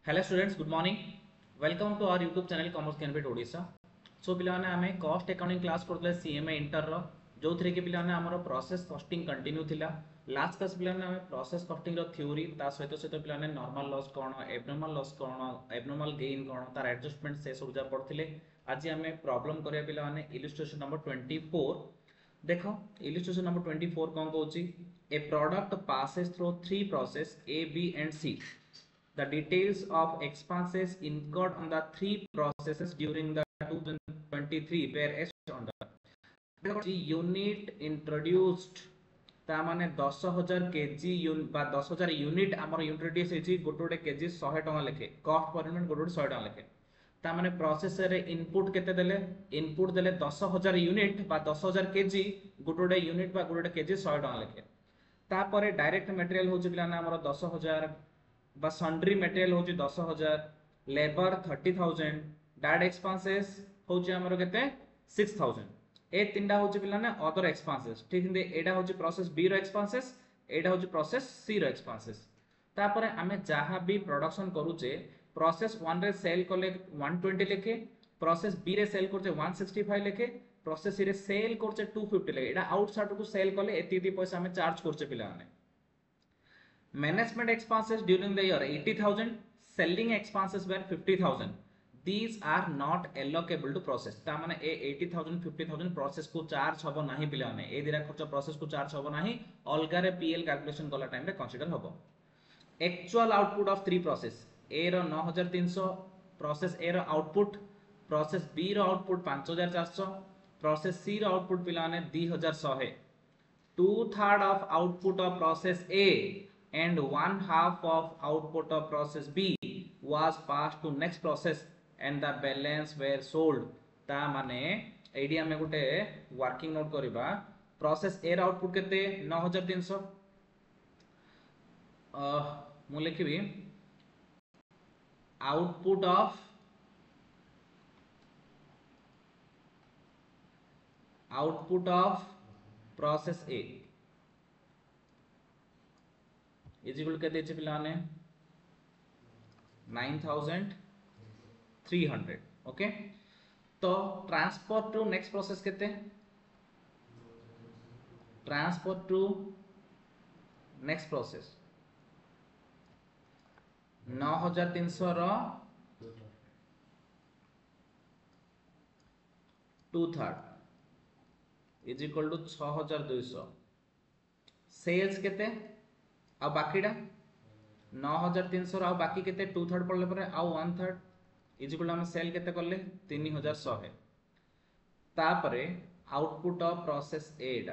Hello students, good morning. Welcome to our YouTube channel commerce कैनवेट Odisha. So पिलाने आमे cost accounting class करथले CMA inter रो, जो थ्री के पिलाने हमरो प्रोसेस कॉस्टिंग कंटिन्यू थिला। लास्ट क्लास पिलाने हमें प्रोसेस कॉस्टिंग रो थ्योरी ता सहित सहित पिलाने नॉर्मल लॉस कोन, एब्नॉर्मल लॉस कोन, एब्नॉर्मल गेन कोन, तार एडजस्टमेंट से सब जा पढ़थिले। आज हमें प्रॉब्लम करिया पिलाने इलस्ट्रेशन नंबर 24। देखो इलस्ट्रेशन नंबर 24 कौन कहूची, a product passes through three process A B and C. The details of expenses incurred on the three processes during the 2023 were as under. Unit introduced ता माने 10,000 KG बा 10,000 unit आमर introduce होची गोटे गोटे KG 100 टका लेखे, कॉस्ट पर यूनिट गोटे गोटे 100 टका लेखे। ता माने प्रोसेस रे इनपुट केते देले, इनपुट देले 10,000 यूनिट बा 10,000 केजी, गोटे गोटे यूनिट बा गोटे गोटे केजी 100 टका लेखे। तापर डायरेक्ट मटेरियल होची पिलाना हमर 10,000 बा सन्ड्री मटेरियल होची 10,000, लेबर 30,000, डायरेक्ट एक्सपेंसेस होची हमर केते 6,000। ए तीनटा होची पिलाने अदर एक्सपेंसेस। ठीक है, एडा होची प्रोसेस बी रो एक्सपेंसेस, एडा होची प्रोसेस सी रो एक्सपेंसेस। तापर हमें जहां भी प्रोडक्शन करूचे, प्रोसेस 1 रे सेल करले 120 लेखे, प्रोसेस बी रे सेल करचे 165 लेखे, प्रोसेस सी रे सेल करचे 250 लेखे। एडा आउटसाइड को सेल करले एती पैसा हमें चार्ज करचे पिलाने। Management expenses during the year 80,000, selling expenses were 50,000. These are not allocable to process. ता माने ए 80,000 50,000 प्रोसेस को चार्ज हबो नाही पिलाने, ए दिरा खर्च प्रोसेस को चार्ज हबो नाही, अलगा रे पीएल कैलकुलेशन कला टाइम रे कंसीडर हबो। Actual output of three process, A रो 9300, प्रोसेस ए रो आउटपुट, प्रोसेस बी रो आउटपुट 5400, प्रोसेस सी रो आउटपुट पिलाने 2100। 2/3 of output of process A and 1/2 of output of process B was passed to next process and the balance were sold. ता माने एडी हमें गुटे वर्किंग नोट करिबा। प्रोसेस ए रा आउटपुट केते 9300, मु लिखिबी output of process A is equal के देचे पिलाने 9300। ओके, तो ट्रांसफर टू नेक्स्ट प्रोसेस केते, ट्रांसफर टू नेक्स्ट प्रोसेस 9300 रो 2/3 इज इक्वल टू 6200। सेल्स केते आ बाकीडा 9300 आ बाकी केते 2/3 पड़ले परे आ 1/3 इज इक्वल हम सेल केते करले 3100। तापरे आउटपुट ऑफ प्रोसेस ए डा,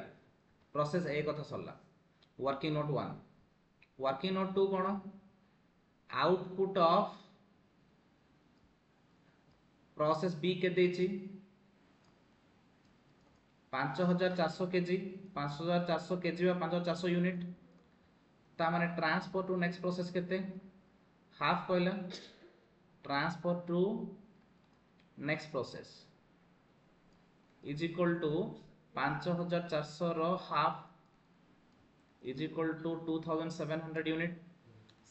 प्रोसेस ए कथा सरला। वर्किंग नोट 1, वर्किंग नोट 2 कोन, आउटपुट ऑफ प्रोसेस बी के देची 5400 केजी, 5400 केजी बा 5400 यूनिट। ता माने ट्रांसफर टू नेक्स्ट प्रोसेस केते हाफ कहला, transfer to next process is equal to 5400 रो half is equal to 2700 unit.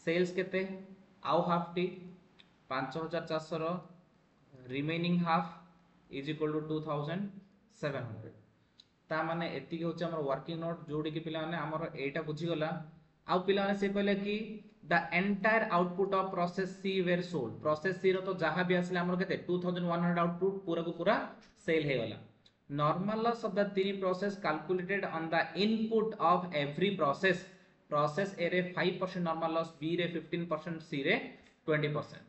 Sales केते आउ हाफ टी 5400 रो remaining half is equal to 2700। ता माने एति होचे हमर वर्किंग नोट, जोडी के पिला माने हमर एटा बुझी गला। आउ पिला माने से कहले कि the entire output of process C were sold. Process C रो तो जहां भी आसले हमर केते 2100 आउटपुट पूरा को पूरा सेल हे गला। Normal loss of the three process calculated on the input of every process. Process ए रे 5% नॉर्मल लॉस, बी रे 15%, सी रे 20%।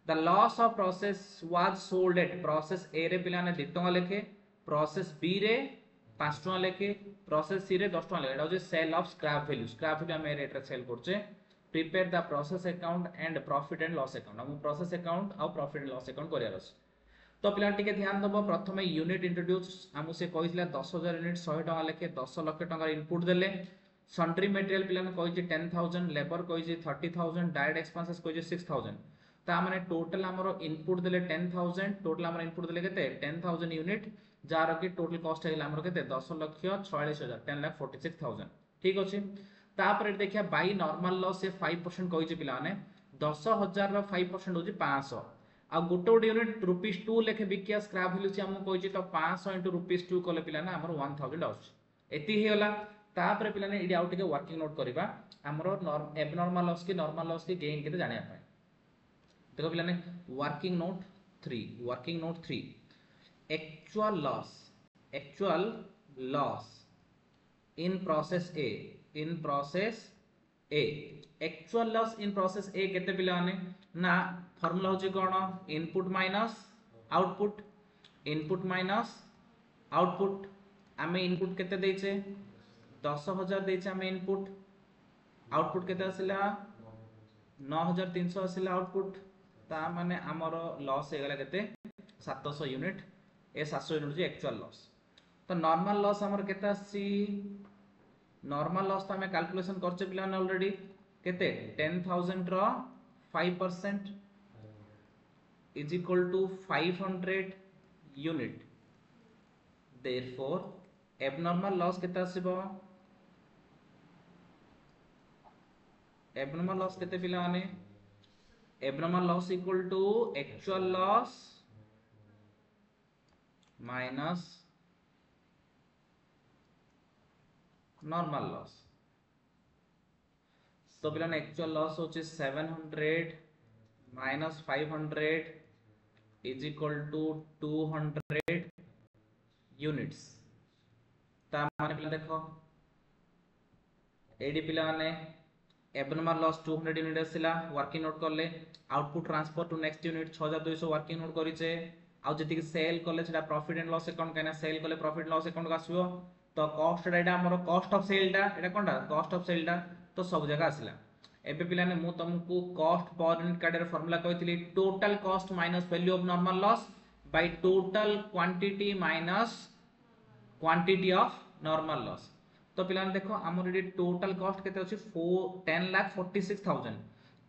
The loss of process was sold at, process ए रे पिला ने 2 टका लेखे, प्रोसेस बी रे 5 टका लेखे, प्रोसेस सी रे 10 टका लेखे। एटा हो sale of scrap value, scrap value हम रेट रे सेल करछे। Prepare the process account and profit and loss account. हम प्रोसेस अकाउंट और प्रॉफिट एंड लॉस अकाउंट करियार अछि। तो पिला टिके ध्यान दबो, प्रथमे यूनिट इंट्रोड्यूस हमु से कहिसला 10000 यूनिट 100 टका लेखे 10 लाख टका इनपुट देले। सन्ड्री मटेरियल पिला ने कहिछि 10000, लेबर कहिछि 30000, डायरेक्ट एक्सपेंसेस कहिछि 6000। ता माने टोटल हमरो इनपुट देले 10000, टोटल हमरो इनपुट देले केते 10000 यूनिट, जार कि टोटल कॉस्ट हेला हमरो केते 10,46,000, 10,46,000। ठीक अछि। तापर देखिया बाय नॉर्मल लॉस से 5% कहिछि पिला ने 10,000 ର 5% होची 500 आ गोटे गोटे यूनिट ₹2 लेखे बिकिया स्क्रैप वैल्यू से हमको कहिछि तो 500 * ₹2 कले पिला ना हमर 1000 आउछ एति हेला तापर पिला ने इडी आउट के वर्किंग नोट करबा हमरो एबनॉर्मल लॉस की नॉर्मल लॉस की गेन केते जानिया पाए देखो पिला ने working note 3 actual loss in process A actual loss in process A केते पिला ने ना फार्मूला होची कोन इनपुट माइनस आउटपुट आमे इनपुट केते देइछे 10,000 देइछे आमे इनपुट आउटपुट केते आसिला 9,300 आसिला आउटपुट ता माने हमरो लॉस हे गला केते 700 unit A 700 unit J actual loss तो नॉर्मल लॉस हमर केते आसी नॉर्मल लॉस तो हमें कैलकुलेशन करछे पिला ने ऑलरेडी केते 10,000 रो 5% is equal to 500 unit therefore abnormal loss केते आसीबो एबनॉर्मल लॉस केते पिला ने abnormal loss equal to actual loss minus normal loss तो पिला एक्चुअल लॉस होचे 700 minus 500 is equal to 200 units ता माने पिला देखो एडी पिला ने एबनॉर्मल लॉस 200 यूनिट आसिला वर्किंग नोट करले output transfer to next unit 6200 working note करिचे आ जति सेल करले सेटा प्रॉफिट एंड लॉस अकाउंट कहना सेल करले प्रॉफिट लॉस अकाउंट का आसीबो तो कॉस्ट एटा हमर कॉस्ट ऑफ सेल टा एटा कोनटा कॉस्ट ऑफ सेल टा तो सब जगह आसिला एबे पिला ने मु तुमको कॉस्ट पर यूनिट काडर फार्मूला कहितली total cost minus value of normal loss by total quantity minus quantity of normal loss तो पिला ने देखो हमर एडी टोटल कॉस्ट केते अछि 10,46,000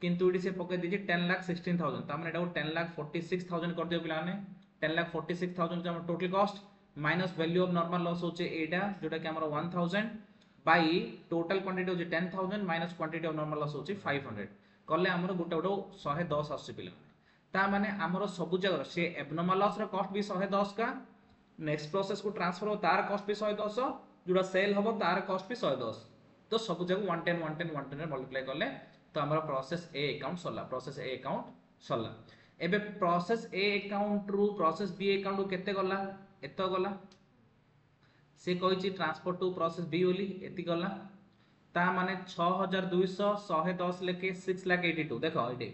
किंतु एडी से पके दिजे 10,16,000 त हमर एटा 10,46,000 कर दियो पिला ने 10,46,000 जे हमर total cost minus value of normal loss होचे एटा जोटा कि हमर 1000 बाय टोटल क्वांटिटी होचे 10,000 minus quantity of normal loss होचे 500 करले हमर गोटे गोटे 110 आसी पिला ता माने हमर सब जगह से एबनॉर्मल लॉस रो कॉस्ट भी 110 का नेक्स्ट प्रोसेस को ट्रांसफर हो तार कॉस्ट भी 110 जोड़ा सेल हबो तार कॉस्ट भी 110 तो सब जगह 110 रे मल्टीप्लाई करले तो हमर प्रोसेस ए अकाउंट सल्ला एबे प्रोसेस ए अकाउंट रु प्रोसेस बी अकाउंट केते गला एतो गला से कहिछि ट्रांसफर टू प्रोसेस बी ओली एति गला ता माने 6200 110 लेके 682 देखो एटे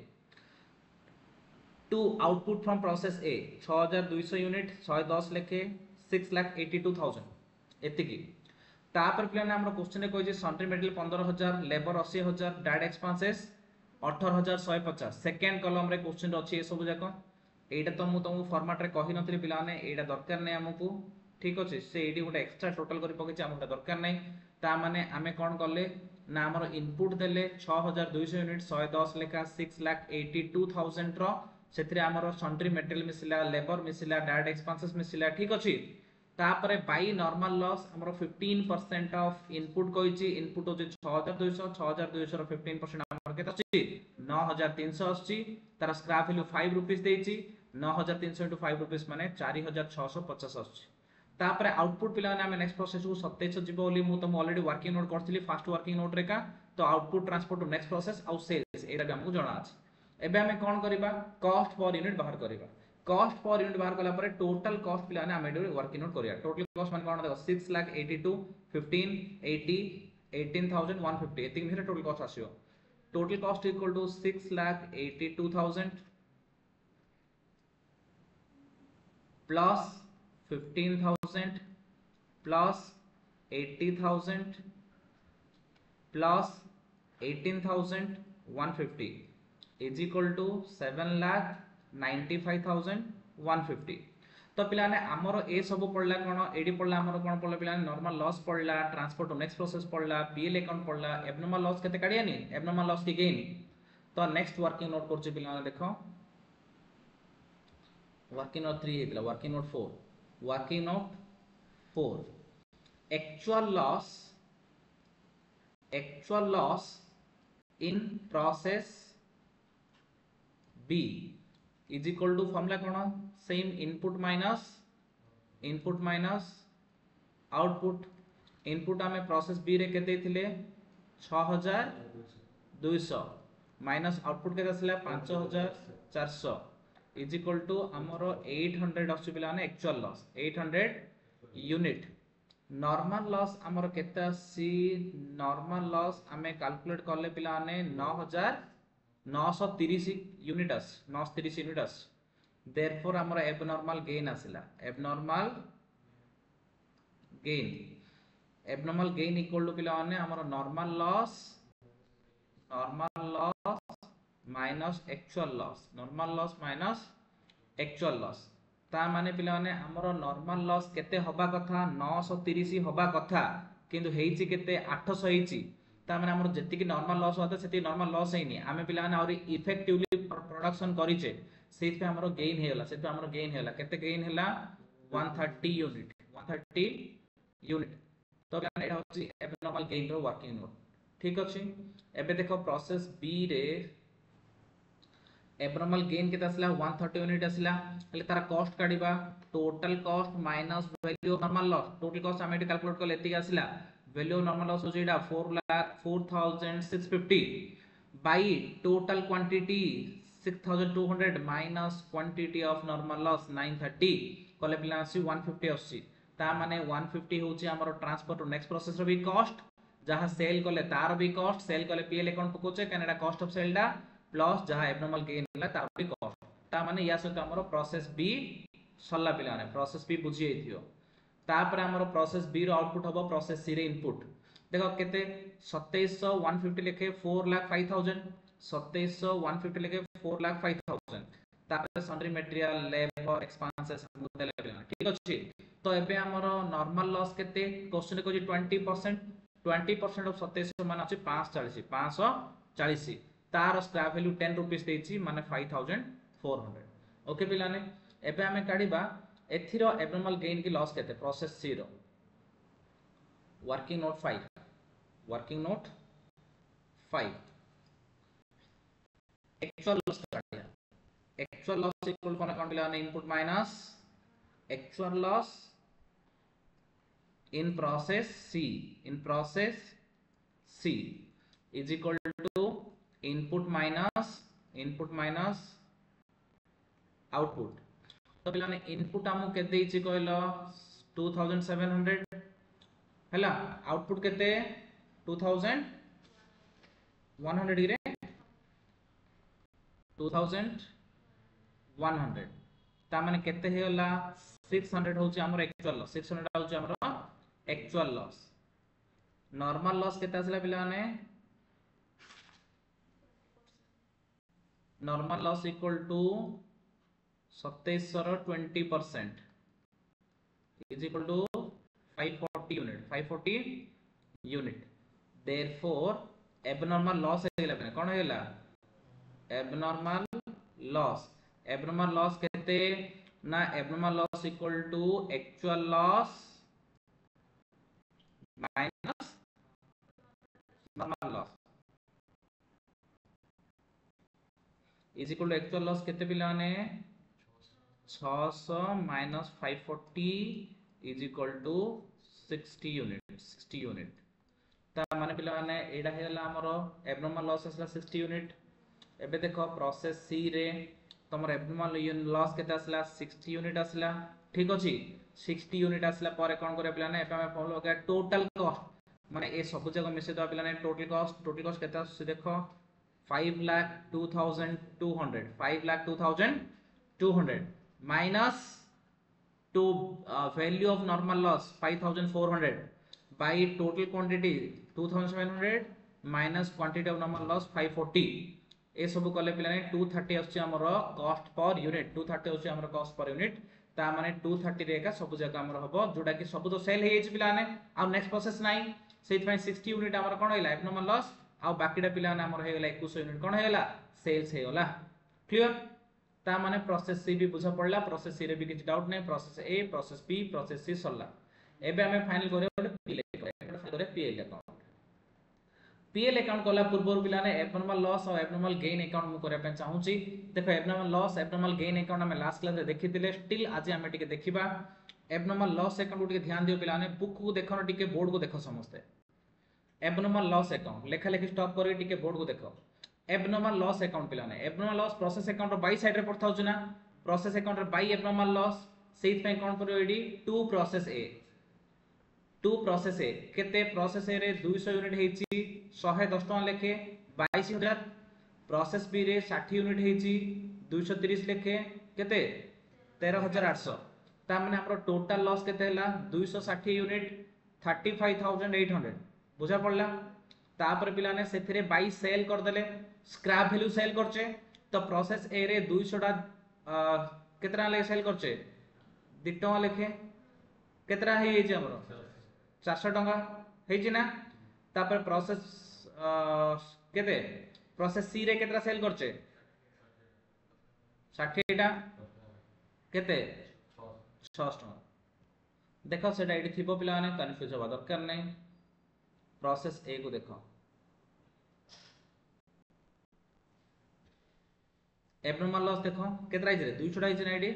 to output from process A 6200 unit 110 लेके 682,000 एतिकी तापर प्लान हमर क्वेश्चन रे कहिछि sundry metal 15000 labour 80000 direct expenses 18150 second column रे क्वेश्चन अछि ए सब जाको एटा तो मु तुमको फॉर्मेट रे कहि नथि पिला ने एटा दरकार नै हमकु ठीक अछि से एडी गोटे एक्स्ट्रा टोटल करि पके हमटा दरकार नै ता माने हमें कोन करले ना हमर इनपुट देले 6200 यूनिट 110 लेखा 682,000 रो सेथरे हमर सन्ट्री मेटल मिसिला लेबर मिसिला डायरेक्ट एक्सपेंसेस मिसिला ठीक अछि तापरे बाय नॉर्मल लॉस हमर 15% ऑफ इनपुट कहिछि इनपुट होछि 6200 रो 15% हमर केत अछि 9300 अछि तार स्क्रैप वैल्यू 5 रुपीस देछि 9300 * 5 रुपीस माने 4650 अछि तापरे आउटपुट पिला ने हम नेक्स्ट प्रोसेस को 2700 जिवो ओली मु तुम ऑलरेडी वर्किंग नोट करथिली फर्स्ट वर्किंग नोट रे का तो output transfer to next process आउ सेल्स एटा भी हमको जणा अछि एबे हमें कोन करिबा कॉस्ट पर यूनिट बाहर करिबा कॉस्ट पर यूनिट बाहर कला पर टोटल कॉस्ट पिला ने हम एडो वर्किंग नोट करिया टोटल कॉस्ट माने कोन देखो 682 15 80 18150 एतिक भितर टोटल कॉस्ट आसीओ total cost equal to 682,000 plus 15,000 plus 80,000 plus 18,150 is equal to 7,95,150 तो पिला ने हमरो ए सब पड़ला कोन एडी पड़ला हमरो कोन पड़ला पिला नॉर्मल लॉस पड़ला ट्रांसफर टू नेक्स्ट प्रोसेस पड़ला पीएल अकाउंट पड़ला एबनॉर्मल लॉस केते काढिया नि एबनॉर्मल लॉस की गेन तो नेक्स्ट वर्किंग नोट करछि पिला ने देखो वर्किंग नोट 3 हेतला working note 4 working note 4 actual loss in process B is equal to formula कौन same input minus output input आम प्रोसेस बी रे केते थिले 6200 माइनस आउटपुट केते आसला 5400 इज इक्वल टू आमर 800 आसु पिला ने actual loss 800 unit normal loss आमर केते आसी नॉर्मल लॉस आमे कैलकुलेट करले पिला ने 9930 यूनिट आस 930 यूनिट आस देयरफॉर आमर एबनॉर्मल गेन आसिला एबनॉर्मल गेन इक्वल टू पिला ने हमर normal loss minus actual loss ता माने पिला ने हमर नॉर्मल लॉस केते होबा कथा 930 होबा कथा किंतु हेइची केते 800 हेइची ता माने हमर जति कि नॉर्मल लॉस होता सेति नॉर्मल लॉस हेनी आमे पिला ने और इफेक्टिवली प्रोडक्शन करिचे सेति पे हमर गेन हेला केते गेन हेला 130 यूनिट तो एटा होची एबनॉर्मल गेन रो वर्किंग नोट ठीक अछि एबे देखो प्रोसेस बी रे एबनॉर्मल गेन केता असला 130 यूनिट असला हले तारा कॉस्ट काढिबा total cost minus value of normal loss total cost हमें कैलकुलेट कर लेती असला वैल्यू ऑफ नॉर्मल लॉस होची एटा 4650 bye total quantity 6200 minus quantity of normal loss 930 कले पिला आसी 150 आसी ता माने 150 होची हमर ट्रांसफर टू नेक्स्ट प्रोसेस रो भी कॉस्ट जहां सेल कले तार भी कॉस्ट सेल कले पीएल अकाउंट पकोचे कनेडा कॉस्ट ऑफ सेल डा प्लस जहां एबनॉर्मल गेन होला तार भी कॉस्ट ता माने या सहित हमर प्रोसेस बी सल्ला पिला ने प्रोसेस बी बुझी एथियो तापर हमर प्रोसेस बी रो आउटपुट हबो प्रोसेस सी रे इनपुट देखो केते 2700 150 लिखे 4,05,000 2700 150 लिखे 4,05,000 तापर सन्ड्री मटेरियल लेबर एक्सपेंसेस ठीक अछि तो एबे हमर नॉर्मल लॉस केते क्वेश्चन को 20% ऑफ 2700 मान अछि 540 तार स्क्रैप वैल्यू 10 रुपीस देछि माने 5400 ओके पिलाने एबे हमें काढिबा एथिरो एबनॉर्मल गेन की लॉस केते प्रोसेस सी रो वर्किंग नोट 5 एक्चुअल लॉस काढिया एक्चुअल लॉस इक्वल कोन अकाउंट पिलाने input minus actual loss in process C is equal to input minus output तो पिला ने इनपुट हमु के देछि कहलो 2700 हैला आउटपुट केते 2100 रे 2100 ता माने केते हेला 600 होची हमर एक्चुअल लॉस 600 होची हमर एक्चुअल लॉस नॉर्मल लॉस केते आसला पिला ने नॉर्मल लॉस इक्वल टू 2700 रो 20% is equal to 540 unit therefore abnormal loss हेला कोन हेला एबनॉर्मल लॉस केते ना abnormal loss equal to actual loss minus normal loss is equal to actual loss केते पिला ने 600 minus 540 is equal to 60 unit ता माने पिला ने एडा हेला हमरो एबनॉर्मल लॉस असला 60 यूनिट एबे देखो प्रोसेस सी रे तमर एबनॉर्मल लॉस केते असला 60 यूनिट असला ठीक अछि 60 यूनिट असला पर कोन करे पिला ने एपे हम फॉलो हो गया टोटल कॉस्ट माने ए सब जगह मिसे दो पिला ने टोटल कॉस्ट केते आसी देखो 5,02,200 minus two value of normal loss 5,400 bye total quantity 2,700 minus quantity of normal loss 540 ए सब कले पिला ने 230 आछि हमर कॉस्ट पर यूनिट 230 आछि हमर कॉस्ट पर यूनिट ता माने 230 रे का सब जगह हमर हबो जोडा कि सब तो सेल हे पिला ने आ नेक्स्ट प्रोसेस नाही सेति पय 60 यूनिट हमर कोन हैला एबनॉर्मल लॉस आ बाकीटा पिला ने हमर हेला 2100 यूनिट कोन हैला सेल्स हेला क्लियर ता माने प्रोसेस सी भी बुझा पड़ला प्रोसेस सी रे भी किछ डाउट नै process A process B process C सल्ला एबे हमें फाइनल करे पीएल अकाउंट पीएल अकाउंट कला पूर्व पिलाने एबनॉर्मल लॉस और एबनॉर्मल गेन अकाउंट मु करे चाहूची देखो abnormal loss abnormal gain account हम लास्ट क्लास रे देखिथिले स्टिल आज हम टिके देखिबा एबनॉर्मल लॉस अकाउंट को टिके ध्यान दियो पिलाने बुक को देखो टिके बोर्ड को देखो समस्ते एबनॉर्मल लॉस अकाउंट लेखा लेखि स्टॉप करके टिके बोर्ड को देखो एबनॉर्मल लॉस अकाउंट पिलाने एबनॉर्मल लॉस प्रोसेस अकाउंट रो बाई साइड रे पड़ता होछ ना प्रोसेस अकाउंट रे बाई एबनॉर्मल लॉस सेट पे कोन करियो एडी टू प्रोसेस ए केते प्रोसेस ए रे 200 यूनिट हेची 110 टका लेखे 22000 प्रोसेस बी रे 60 यूनिट हेची 230 लेखे केते 13800 ता माने हमरो टोटल लॉस केते हला 260 यूनिट 35800 बुझा पड़ला तापर पिलाने सेथिरे बाई सेल कर देले स्क्रैप वैल्यू सेल करचे तो प्रोसेस ए रे 200 टा केतना ले सेल करचे 2 टका लेखे केतना हे जे हमरो 400 टका हेची ना तापर प्रोसेस केते प्रोसेस सी रे केतना सेल करचे 60 टा केते 600 टका देखो सेटा एडी थिबो पिला माने कंफ्यूज होबा दरकार नै प्रोसेस ए को देखो एबनॉर्मल लॉस देखो केतना आइजे 200 टा आइजे ना एडी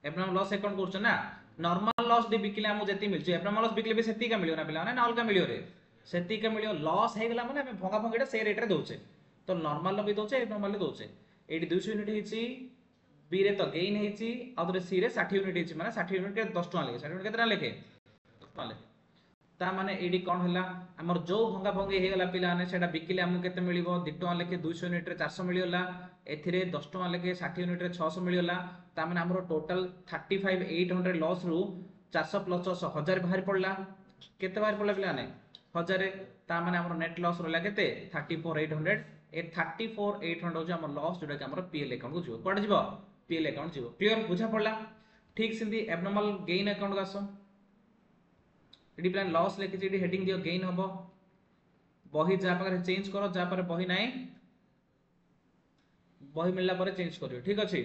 एबनॉर्मल लॉस अकाउंट करछ ना नॉर्मल लॉस दे बिकले हमु जेती मिलछ एबनॉर्मल लॉस बिकले भी सेती का मिलियो ना पिला ना अलग मिलियो रे सेती का मिलियो लॉस हे गेला माने हम भंगा भंगीटा से रेट रे दोचे तो नॉर्मल लो भी दोचे एबनॉर्मल दोचे एडी 200 यूनिट हेची बी रे तो गेन हेची आउरे सी रे 60 यूनिट हेची माने 60 यूनिट के 10 टका लेके 60 यूनिट केतना लेके 10 टका लेके ता माने एडी कोन हला हमर जो भंगा भंगी हे गेला पिला ने सेटा बिकिले हमु केते मिलिबो 2 टका लेके 200 यूनिट रे 400 मिलियोला एथिरे 10 टका लेके 60 यूनिट रे 600 मिलियोला ता माने हमरो टोटल 35800 लॉस रु 400 प्लस 600 1000 बाहर पड़ला केते बाहर पड़ला पिला ने 1000 ता माने हमरो नेट लॉस रहला केते 34800 ए 34800 जो हमर लॉस जोटा कि हमर पीएल अकाउंट को जिवो कोड जिवो पीएल अकाउंट जिवो क्लियर बुझा पड़ला ठीक सिंधी एबनॉर्मल गेन अकाउंट का सो एडी प्लान लॉस लेके जेडी हेडिंग दियो गेन हबो बही जा पर चेंज करो जा पर बही नाही बही मिलला पर चेंज करियो ठीक अछि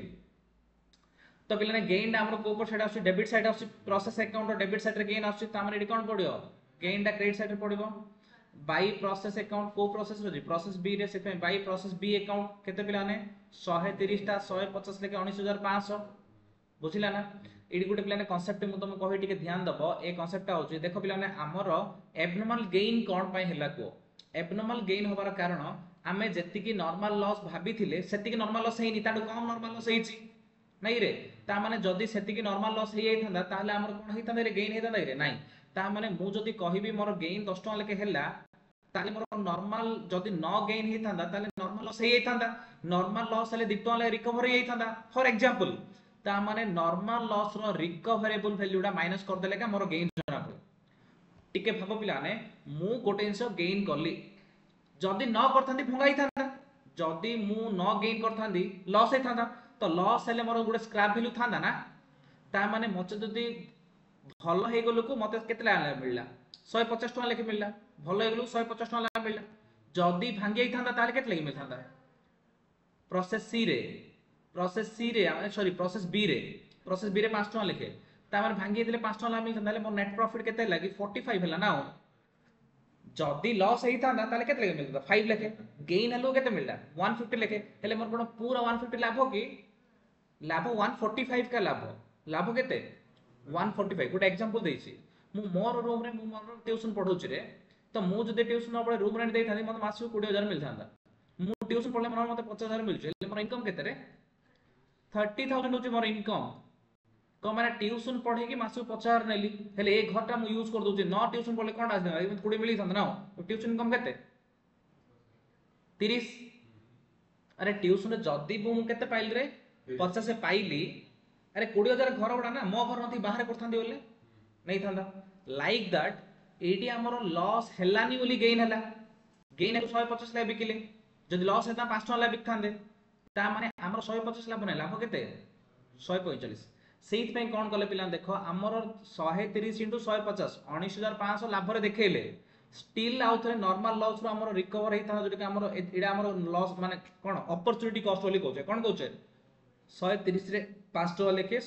तो पिलाने गेन दा हमर को ऊपर साइड आसी डेबिट साइड आसी प्रोसेस अकाउंट और डेबिट साइड रे गेन आसी त हमर एडी कोन पडियो गेन दा क्रेडिट साइड रे पडिबो बाई प्रोसेस अकाउंट को प्रोसेस रो जी प्रोसेस बी रे से बाई प्रोसेस बी अकाउंट केते पिलाने 130 टा 150 लेके 19500 बुझिला ना एडी गुटे पिलाने कांसेप्ट मु तुम कहि टिके ध्यान दबो ए कांसेप्ट होची देखो पिलाने हमर एबनॉर्मल गेन कोन पय हैला को एबनॉर्मल गेन होबार कारण आमे जेति की नॉर्मल लॉस भाबी थिले सेति की नॉर्मल लॉस हेनी ताडू कम नॉर्मल लॉस हेची नहीं रे ता माने जदी सेति की नॉर्मल लॉस हे थांदा ताहले हमर कोन हेता रे गेन हेता रे नहीं ता माने मु जदी कहिबी मोर गेन 10 टका लेके हैला ताले मोर नॉर्मल जदी न गेन हे थांदा ताले नॉर्मल लॉस हे थांदा नॉर्मल लॉस हेले 2 टका ले रिकवर हे थांदा फॉर एग्जांपल ता माने नॉर्मल लॉस रो रिकवरेबल वैल्यूडा माइनस कर देले का मोर गेन जना पड़े टिके भाबो पिलाने मु गोटे इंसो गेन करली जदी न करथांदी भंगाई थांदा जदी मु न गेन करथांदी लॉस हे थांदा तो लॉस हेले मोर गुडे स्क्रैप वैल्यू थांदा ना ता माने मते जदी भलो हे गलो को मते केतला मिलला 150 टका लेके मिलला भलो हे गलो 150 टका मिलला जदी भांगी थांदा ताले केत लेके मिल थांदा प्रोसेस सी रे सॉरी प्रोसेस बी रे 5 टका लेखे ता माने भांगी देले 5 टका मिल थांदा ले मोर नेट प्रॉफिट केते लागी 45 हला ना जदी लॉस हे थांदा ताले केते लेके मिलता 5 लेखे गेन हलो केते मिलला 150 लेखे हेले मोर कोन पूरा 150 लाभ हो कि लाभ 145 का लाभ केते 145 गुड एग्जांपल देछि मु मोर रूम रे मु मोर ट्यूशन पढौछि रे तो मु जदि ट्यूशन न पढे रूम रेंट देइ थांदी मते मासु 20000 मिल थांदा मु ट्यूशन पढले मोर मते 50000 मिल छै मोर इनकम केते रे 30000 होछि मोर इनकम को माने ट्यूशन पढे कि मासु 50000 नेली हेले ए घरटा मु यूज कर दोछि न ट्यूशन पढले कोन आस मते 20 मिली थांदा ना ट्यूशन इनकम केते 30 अरे ट्यूशन रे जदी मु केते पाइल रे 50 से पाइली अरे 20000 घर बडा ना मो घर नथि बाहर करथांदी बोले नहीं थांदा लाइक दैट एटी हमरो लॉस हेलानी बोली गेन हला गेन 150 ला बिकिले जदी लॉस हेता 5 टका ला बिकथांदे ता माने हमरो 150 लाभ नै लाभ केते 145 सेइत पे कोन कले पिला देखो हमरो 130 * 150 19500 लाभ रे देखेले स्टिल आउ थरे नॉर्मल लॉस रो हमरो रिकवर हेता जदी कि हमरो एडा हमरो लॉस माने कोन अपॉर्चुनिटी कॉस्ट बोली कहै छै कोन कहै छै 130 रे 5 टका लेके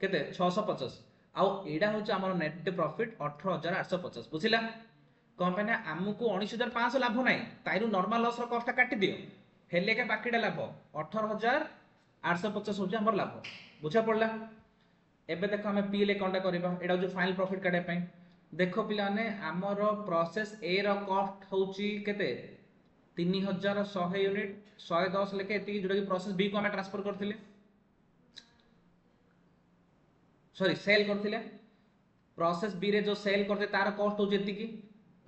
केते 650 आउ एडा होछ हमर नेट प्रॉफिट 18850 बुझिला कौन पे ना आमको 19,500 लाभ ना ताइरु नॉर्मल लॉस रो कॉस्ट काटी दियो हेले के बाकीटा लाभ 18,850 होची हमर लाभ बुझा पड़ला। एबे देखो हमें पी ले कोनटा करबा एडा जो फाइनल प्रॉफिट काटे पई देखो पिला ने हमर प्रोसेस ए रो कॉस्ट होची केते 3,100 यूनिट 110 लेके एती जोडा कि प्रोसेस बी को हमें ट्रांसफर करथिले सॉरी सेल करथिले प्रोसेस बी रे जो सेल करते तार कॉस्ट होची एती की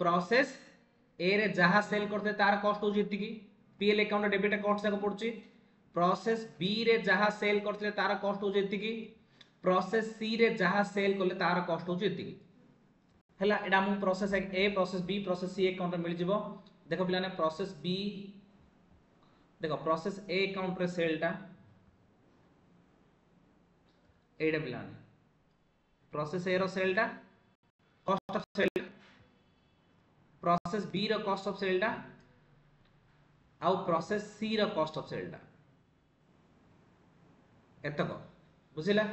प्रोसेस ए रे जहां सेल करते तार कॉस्ट होची एती की पीएल अकाउंट डेबिट कॉस्ट जाको पड़ची प्रोसेस बी रे जहां सेल करते तार कॉस्ट होची एती की प्रोसेस सी रे जहां सेल करले तार कॉस्ट होची एती की हला एडा मु process A process B process C account मिल जिवो देखो पिला ने प्रोसेस बी देखो प्रोसेस ए अकाउंट रे सेलटा एडा पिला ने प्रोसेस ए रो सेलटा cost of sale process B रो कॉस्ट ऑफ सेलटा आउ प्रोसेस सी रो कॉस्ट ऑफ सेलटा एतको बुझिला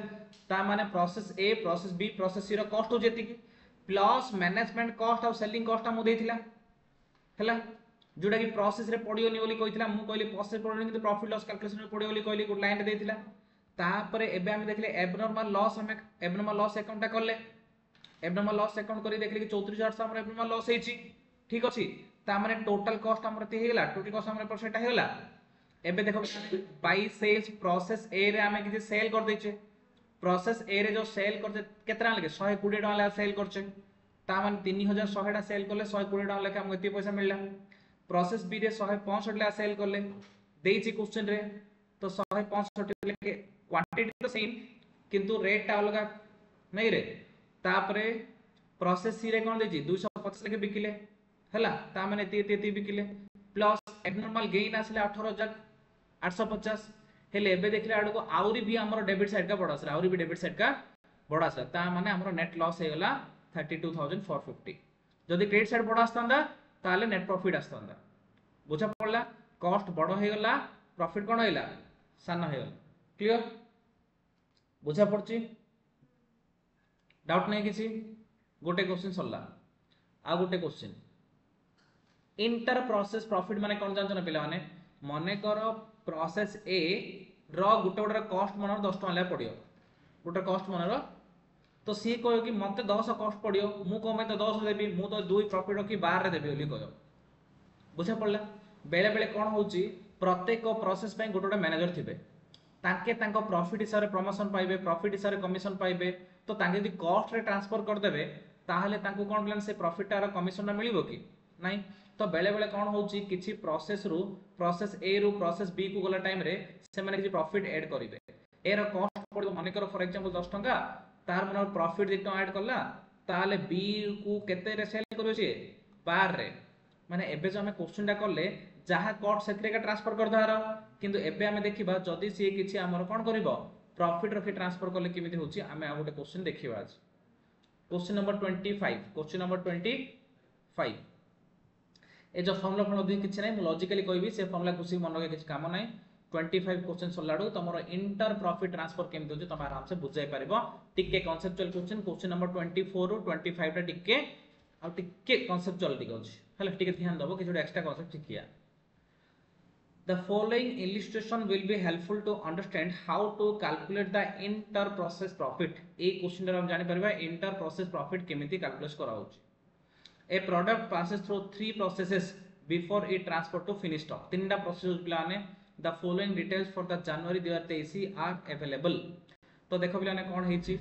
ता माने process A process B process C रो कॉस्ट हो जेती प्लस मैनेजमेंट कॉस्ट और सेलिंग कॉस्ट मु देथिला हला जोडा कि प्रोसेस रे पडियोनी बोली कहितला मु कहली प्रोसेस पडियोनी किंतु प्रॉफिट लॉस कैलकुलेशन रे पडियो बोली कहली गुड लाइन रे देथिला तापरे एबे हम देखले एबनॉर्मल लॉस हम एबनॉर्मल लॉस अकाउंट टा करले एबनॉर्मल लॉस अकाउंट करी देखले कि 34,800 हमर एबनॉर्मल लॉस हेची ठीक अछि ता माने टोटल कॉस्ट हमर ते हेला टोटल कॉस्ट हमर परसेंट हेला एबे देखो बाय सेल्स प्रोसेस ए रे हमें किछि सेल कर दैछे प्रोसेस ए रे जो सेल करते केतना लगे 120 टका ला सेल करछे ता माने 3,100 टा सेल करले 120 टका लेके हमको एते पैसा मिलला प्रोसेस बी रे 165 ला सेल करले देइछि क्वेश्चन रे तो 165 लेके क्वांटिटी तो सेम किंतु रेट टा अलग नहीं रे तापरे प्रोसेस सी रे कोन देछि 250 लेके बिकिले हला ता माने एते बिकिले प्लस एबनॉर्मल गेन आसले 18,850 हेले एबे देखले आडो को आउरी भी हमर डेबिट साइड का बडासला आउरी भी डेबिट साइड का बडासला ता माने हमर नेट लॉस हे गला 32,450 जदी क्रेडिट साइड बडा आस्तांदा ताले नेट प्रॉफिट आस्तांदा बुझा पड़ला कॉस्ट बडो हे गला प्रॉफिट कोन हेला सानो हे गला क्लियर बुझा पड़ची डाउट नै किछि गोटे क्वेश्चन सल्ला आ गोटे क्वेश्चन इंटर प्रोसेस प्रॉफिट माने कोन जानछ ना पिला माने मने करो प्रोसेस ए रो गोटे कॉस्ट मनर 10 टका ले पड़ियो गोटे कॉस्ट मनर तो सी कहो कि मते 10 कॉस्ट पड़ियो मु को मैं तो 10 देबी मु तो 2 प्रॉफिट रखी 12 रे देबी ओली कहो बुझा पड़ला बेले बेले कोन होउची प्रत्येक प्रोसेस पे गोटे मैनेजर थिबे ताके तांको प्रॉफिट हिसाब रे प्रमोशन पाइबे प्रॉफिट हिसाब रे कमीशन पाइबे तो तांके यदि कॉस्ट रे ट्रांसफर कर देबे ताहले तांको कोन प्लान से प्रॉफिट तार कमीशन ना मिलिबो कि नहीं तो बेले बेले कौन होउची किछि प्रोसेस रु प्रोसेस ए रु प्रोसेस बी को गला टाइम रे से माने किछि प्रॉफिट ऐड करिवे ए रो कॉस्ट पड़ो माने करो फॉर एग्जांपल 10 टका तार मन प्रॉफिट दितो ऐड करला ताले बी को केते रे सेल करियो छी 12 रे माने एबे जो हमें क्वेश्चन टा करले जहा कॉस्ट सेतरे का ट्रांसफर कर दार किंतु एबे हमें देखिबा जदी से किछि हमर कोन करिवो प्रॉफिट रखि ट्रांसफर करले किमिति होची हमें आ गोटे क्वेश्चन देखिबा आज क्वेश्चन नंबर 25 ए जो फॉर्मूला फॉर्मूला दुई किछि नै लॉजिकली कहबी से फॉर्मूला कुछि मन के किछि काम नै 25 क्वेश्चन सलाडू तमरो इंटर प्रॉफिट ट्रांसफर केम दोजे तम आराम से बुझाई परबो टिके कांसेप्चुअल क्वेश्चन नंबर 24 रु 25 टा टिके आ टिके कांसेप्चुअल टिके अछि हला टिके ध्यान दबो कि जोडा एक्स्ट्रा कांसेप्ट टिकिया The following illustration will be helpful to understand how to calculate the inter process profit A question रे हम जानि परबा इंटर प्रोसेस प्रॉफिट केमिति कैलकुलेट करा होछि A product passes through 3 processes before it transfer to finished stock. तीनटा process पिलाने the following details for the January 2023 are available. तो देखो पिलाने कोन हेछि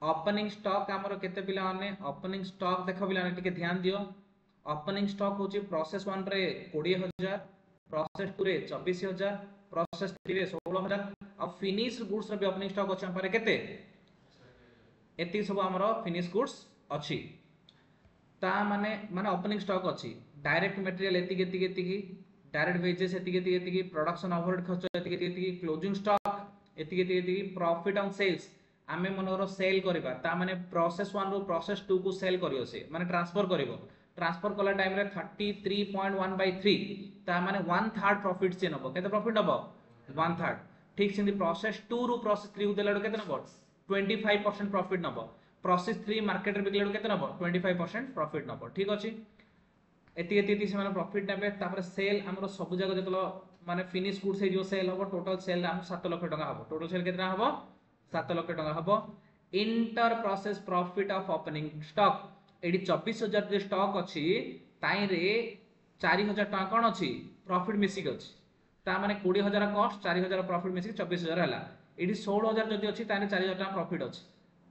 ओपनिंग स्टॉक हमरो केते पिलाने ओपनिंग स्टॉक देखो पिलाने टिके ध्यान दियो ओपनिंग स्टॉक होछि प्रोसेस 1 रे 20000 प्रोसेस 2 रे 24000 प्रोसेस 3 रे 16000 अब फिनिश्ड गुड्स रे भी ओपनिंग स्टॉक अछि हमरे केते एति सब हमरो फिनिश गुड्स अछि ता माने माने ओपनिंग स्टॉक अछि डायरेक्ट मटेरियल एति डायरेक्ट वेजेस एति प्रोडक्शन ओवरहेड खर्च एति क्लोजिंग स्टॉक एति प्रॉफिट ऑन सेल्स आमे मनोरो सेल करबा ता माने प्रोसेस 1 रो प्रोसेस 2 को सेल करियो से माने ट्रांसफर करिवो ट्रांसफर कला टाइम रे 33.1/3 ता माने 1/3 प्रॉफिट से नबो केते प्रॉफिट नबो 1/3 ठीक सिंदी प्रोसेस 2 रो प्रोसेस 3 उदेलाडो केते नबो 25% प्रॉफिट नबो प्रोसेस 3 मार्केट रे बिकलेडो केते नबो 25% प्रॉफिट नबो ठीक अछि एति एति एति से प्रॉफिट नेबे तापर सेल हमरो सब जगह जतलो माने फिनिश गुड्स हे जो सेल हबो टोटल सेल हम 7 लाख टका हबो टोटल सेल केतना हबो 7 लाख टका हबो inter process profit of opening stock एडी 24000 जे स्टॉक अछि ताई रे 4000 टका कोन अछि प्रॉफिट मिसिक अछि ता माने 20000 कॉस्ट 4000 प्रॉफिट मिसिक 24000 हला एडी 16000 जदी अछि ताने 4000 टका प्रॉफिट अछि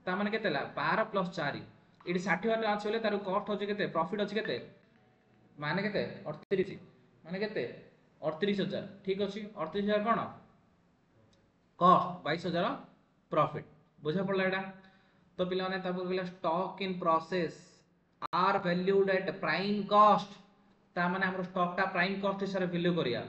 ता माने केतेला 12 प्लस 4 एडी 60000 टका अछि बोले तार कॉस्ट अछि केते प्रॉफिट अछि केते माने केते 38 माने केते 38000 ठीक अछि 38000 कोन कॉस्ट 22000 प्रॉफिट बुझा पड़ला एटा तो पिला ने तब कहला stock in process are valued at prime cost ता माने हमर स्टॉक ता प्राइम कॉस्ट हिसाब वैल्यू करिया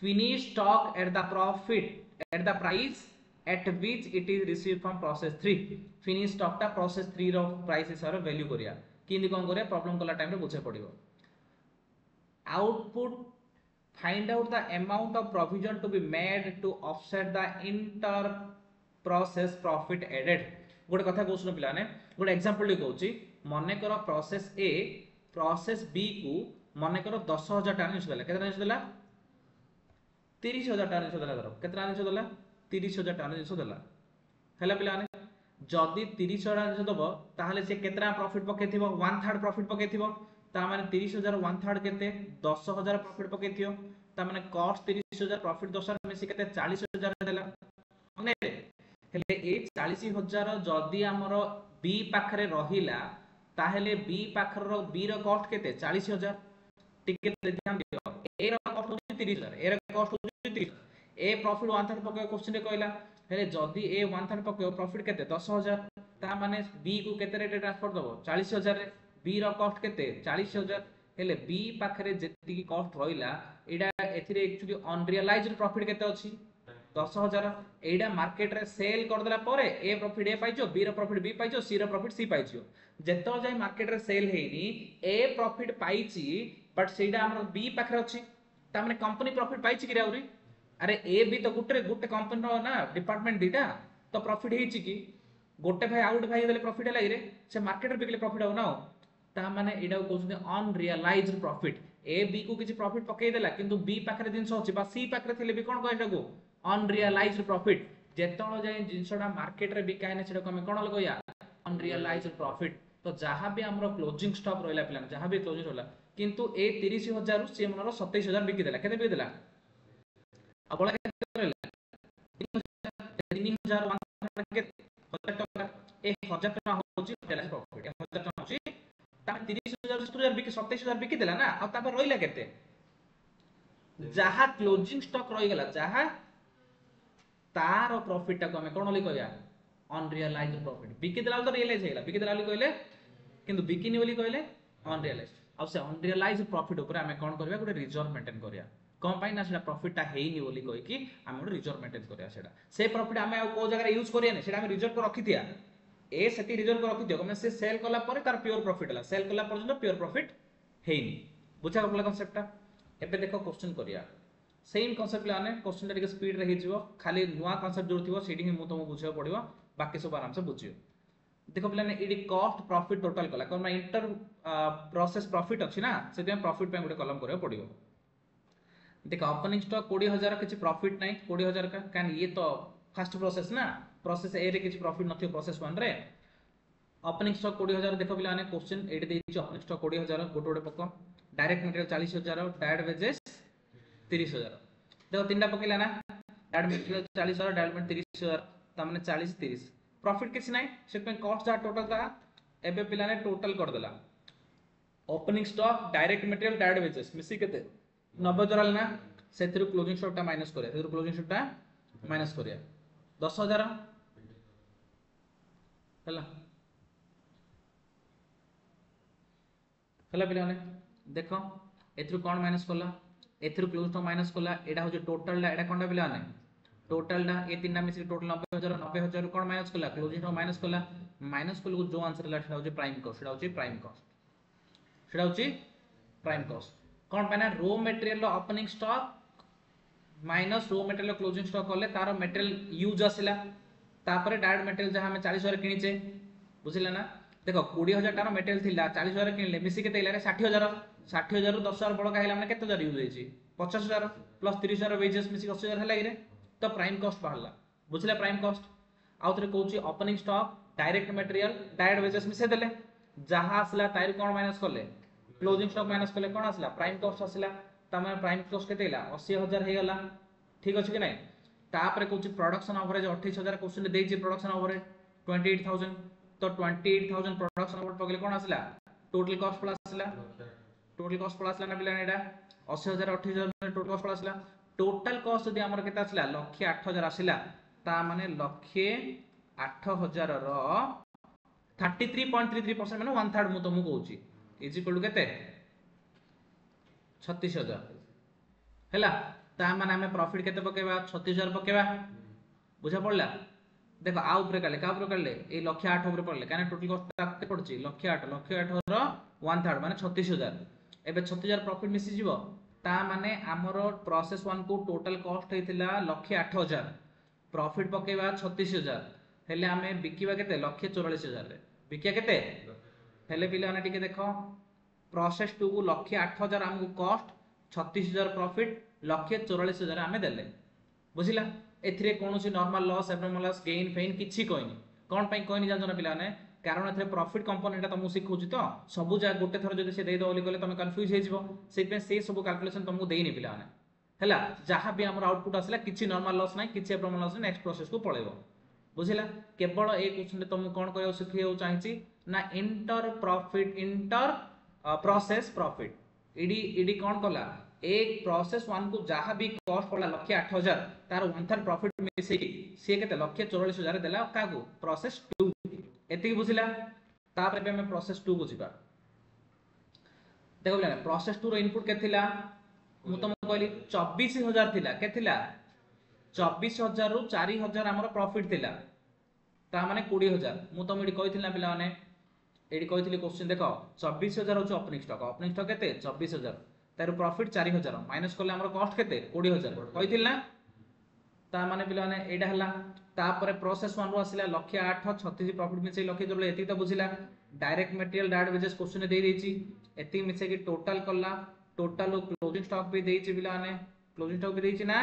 finish stock at the profit at the price at which it is received from process 3 finish stock ता प्रोसेस 3 रो प्राइस हिसाब value करिया किंदी कोन करिया प्रॉब्लम कला टाइम रे बुझे पड़िबो output find out the amount of provision to be made to offset the inter process profit added गोटे कथा कहउछ पिला ने गोटे एग्जांपल ले कहउची मने कर प्रोसेस ए प्रोसेस बी को मने कर 10000 टका निस देला केतना निस देला 30000 टका निस देला करो केतना निस देला 30000 टका निस देला हैला पिला ने जदी 30000 टका निस दबो ताहले से केतना प्रॉफिट पकेथिबो 1/3 प्रॉफिट पकेथिबो ता माने 30000 1/3 केते 10000 प्रॉफिट पकेथियो ता माने कॉस्ट 30000 प्रॉफिट 10000 मिसी केते 40000 देला ने हेले ए 40000 जदी हमरो बी पाखरे रहिला ताहेले बी पाखर रो बी रो कॉस्ट केते 40000 टिके ध्यान दियो ए रो कॉस्ट होची 30000 ए रो कॉस्ट होची 30 ए प्रॉफिट 1/3 पके क्वेश्चन रे कहला हेले जदी ए 1/3 पके प्रॉफिट केते 10000 ता माने बी को केते रेट ट्रांसफर दबो 40000 रे बी रो कॉस्ट केते 40000 हेले बी पाखरे जेति की कॉस्ट रहिला एडा एथिरे एक्चुअली अनरियलाइज्ड प्रॉफिट केते अछि 10000 एडा मार्केट रे सेल कर देला परे ए प्रॉफिट ए पाइजो बी रो प्रॉफिट बी पाइजो सी रो प्रॉफिट सी पाइजो जेतो जाय मार्केट रे सेल हेनी ए प्रॉफिट पाइची बट सेडा हमर बी पाखरे अछि ता माने कंपनी प्रॉफिट पाइची कि राउरी अरे ए भी तो गुटे कंपनी रो ना डिपार्टमेंट दीटा तो प्रॉफिट हेची कि गोटे भाई आउट भाई देले प्रॉफिट हला रे से मार्केट रे बिकले प्रॉफिट हो ना ता माने एडा कहउछन अनरियलाइज्ड प्रॉफिट ए बी को किछि प्रॉफिट पकई देला किंतु बी पाखरे जिंस अछि बा सी पाखरे थिले भी कोन कहै एटाको अनरियलाइज्ड प्रॉफिट जेतण जाय जिंसडा मार्केट रे बिकायने सेटा कमे कोन ल कहया अनरियलाइज्ड प्रॉफिट तो जहां भी हमरो क्लोजिंग स्टॉक रहला प्लान जहां भी क्लोजिंग रहला किंतु ए 30000 रु से मनरो 27000 बिकि देला केते बिकि देला अबला केते रहला 3000 1000 टका ए 1000 टका होची देला प्रॉफिट 1000 टका होची ता 30000 70000 बिकि 27000 बिकि देला ना अब तापर रहिला केते जहां क्लोजिंग स्टॉक रहि गेला जहां तार प्रॉफिट टा को हमें कोन ले कहया अनरियलाइज्ड प्रॉफिट बिकि देला तो रियलाइज हेला बिकि देला कहले किंतु बिकिनी बोली कहले अनरियलाइज्ड अब से अनरियलाइज्ड प्रॉफिट ऊपर हमें कोन करबा गुटे रिजर्व मेंटेन करिया कम पाई ना सेटा प्रॉफिट टा हेइनी बोली कहि कि हम गुटे रिजर्व मेंटेन करिया सेटा से प्रॉफिट हमें को जगह यूज करिया ने सेटा हमें रिजर्व को रखि दिया ए सेति रिजर्व को रखि दियो कमे से सेल कला पर तार प्योर प्रॉफिट हला सेल कला पर्यंत प्योर प्रॉफिट हेइनी बुझा गला कांसेप्ट टा एबे देखो क्वेश्चन करिया सेम कांसेप्ट लाने क्वेश्चन टा स्पीड रे हिजिवो खाली नुवा कांसेप्ट जोर थिवो सेडी ही मु तुमको बुझियो पड़िबो बाकी सब आराम से बुझियो देखो पिलाने इडी कॉस्ट प्रॉफिट टोटल कला कोन इंटर प्रोसेस प्रॉफिट अछि ना सेते प्रॉफिट पे गुटे कॉलम करे पड़िबो देखो ओपनिंग स्टॉक 20000 किछि प्रॉफिट नै 20000 का कान ये तो फर्स्ट प्रोसेस ना प्रोसेस ए रे किछि प्रॉफिट नथियो प्रोसेस 1 रे ओपनिंग स्टॉक 20000 देखो पिलाने क्वेश्चन एडी देछि ओपनिंग स्टॉक 20000 गोटे गोटे पको डायरेक्ट मटेरियल 40000 डायरेक्ट वेजेस 30000 देखो तीनटा पकेला ना डायरेक्ट मटेरियल 40000 डायरेक्ट मटेरियल 30000 ता माने 40 30 प्रॉफिट किछि नै से पे कॉस्ट जा टोटल ता एबे पिलाने टोटल कर देला opening stock direct material direct wages मिसी केते 90000 ना सेथिरु क्लोजिंग स्टॉक ता माइनस करे सेथिरु क्लोजिंग स्टॉक ता माइनस करिया 10000 हला हला पिलाने देखो एथिरु कोन माइनस करला एथिरु क्लोजिंग स्टॉक माइनस करला एडा हो जे टोटल ला एडा कोनडा पिलाने टोटल दा ए तीनटा मिसी टोटल 90000 रु कोन माइनस करला क्लोजिंग स्टॉक माइनस करला जो आंसर ला सेटा हो जे प्राइम कॉस्ट सेटा हो जे प्राइम कॉस्ट सेटा हो जे प्राइम कॉस्ट कोन पाना रो मटेरियल रो opening stock minus raw material closing stock करले तारो मटेरियल यूज आसिला तापरे डायरेक्ट मटेरियल जहां हमें 40000 किनी छे बुझिला ना देखो 20000 टारो मटेरियल थिला 40000 किनले मिसी केते इला रे 60000 60,000 रु 10,000 बड़का हैला माने केते हजार यूज होइछि 50,000 प्लस 30,000 वेजेस मिसी 80,000 हैला रे तो प्राइम कॉस्ट बाहरला बुझले प्राइम कॉस्ट आउ थरे कहूची opening stock direct material direct wages मिसे देले जहां आसला ताइर कोन माइनस करले क्लोजिंग स्टॉक माइनस करले कोन आसला प्राइम कॉस्ट आसला त माने प्राइम कॉस्ट केते हैला 80,000 हे गला ठीक अछि कि नै तापरे कहूची प्रोडक्शन एवरेज 28,000 क्वेश्चन देइछि प्रोडक्शन एवरेज 28,000 तो 28,000 प्रोडक्शन एवरेज पगले कोन आसला टोटल कॉस्ट प्लस आसला टोटल कॉस्ट प्लस आसला ना पिला एटा 80,000 28,000 टोटल कॉस्ट प्लस आसला टोटल कॉस्ट जदी हमर केते आसला 1,08,000 आसला ता माने 1,08,000 रो 33.33% माने 1/3 मु तुमको कहूची इज इक्वल टू केते 36,000 हैला ता माने हमें प्रॉफिट केते पकेबा 36,000 पकेबा बुझा पड़ला देखो आ ऊपर काले का ऊपर काले ए 1,08,000 ऊपर पड़ले काने टोटल कॉस्ट केते पड़ची 1,08,000 रो 1/3 माने 36,000 एबे 36,000 प्रॉफिट मिसी जीवो ता माने हमरो प्रोसेस 1 को टोटल कॉस्ट हेतिला 1,08,000 प्रॉफिट पकेबा 36,000 हेले हमें बिकिबा केते 1,44,000 रे बिकिया केते हेले पिले माने टिके देखो प्रोसेस 2 को 1,08,000 हमको कॉस्ट 36,000 प्रॉफिट 1,44,000 हमें देले बुझिला एथिरे कोनोसी normal loss abnormal loss gain फेन किछि कोइनी कोन पई कोइनी जानजोना पिला ने कारण एथिरे प्रॉफिट कंपोनेंट तुमको सिखौछि तो सब जा गोटे थर जदी से देई दो बोली कहले तुम कंफ्यूज हे जिवो सेति पे से सब कैलकुलेशन तुमको देइनी पिला ने हैला जहां भी हमर आउटपुट आसला किछि नॉर्मल लॉस नै किछि एब्नॉर्मल लॉस नेक्स्ट प्रोसेस को पळेबो बुझिला केवल ए क्वेश्चन तुम कोन कहयो सिखियो चाहिछि ना inter profit inter process profit इडी कोन कला एक प्रोसेस 1 को जहां भी कॉस्ट पड़ला 1,08,000 तार 1/3 प्रॉफिट मिसे से केते 1,44,000 देला का को प्रोसेस 2 एति बुझिला तापर पे हम प्रोसेस 2 को जिबा देखो बिला प्रोसेस 2 रो इनपुट के थिला मु तुम कहली 24,000 थिला के थिला 24,000 रु 4,000 हमर प्रॉफिट थिला ता माने 20,000 मु तुम एडी कहिथिला पिला माने एडी कहिथिली क्वेश्चन देखो 24,000 होछ ओपनिंग स्टॉक केते 24,000 तार प्रॉफिट 4,000 माइनस करले हमर कॉस्ट केते 20,000 कहिथिल ना ता माने पिला माने एडा हला तापर प्रोसेस 1 रो आसिला 1,08,000 36 प्रॉफिट मिसे 1,00,000 एति त बुझिला direct material direct wages question दे देछि एति मिसे कि टोटल करला टोटल क्लोजिंग स्टॉक भी देछि पिला माने क्लोजिंग स्टॉक भी देछि ना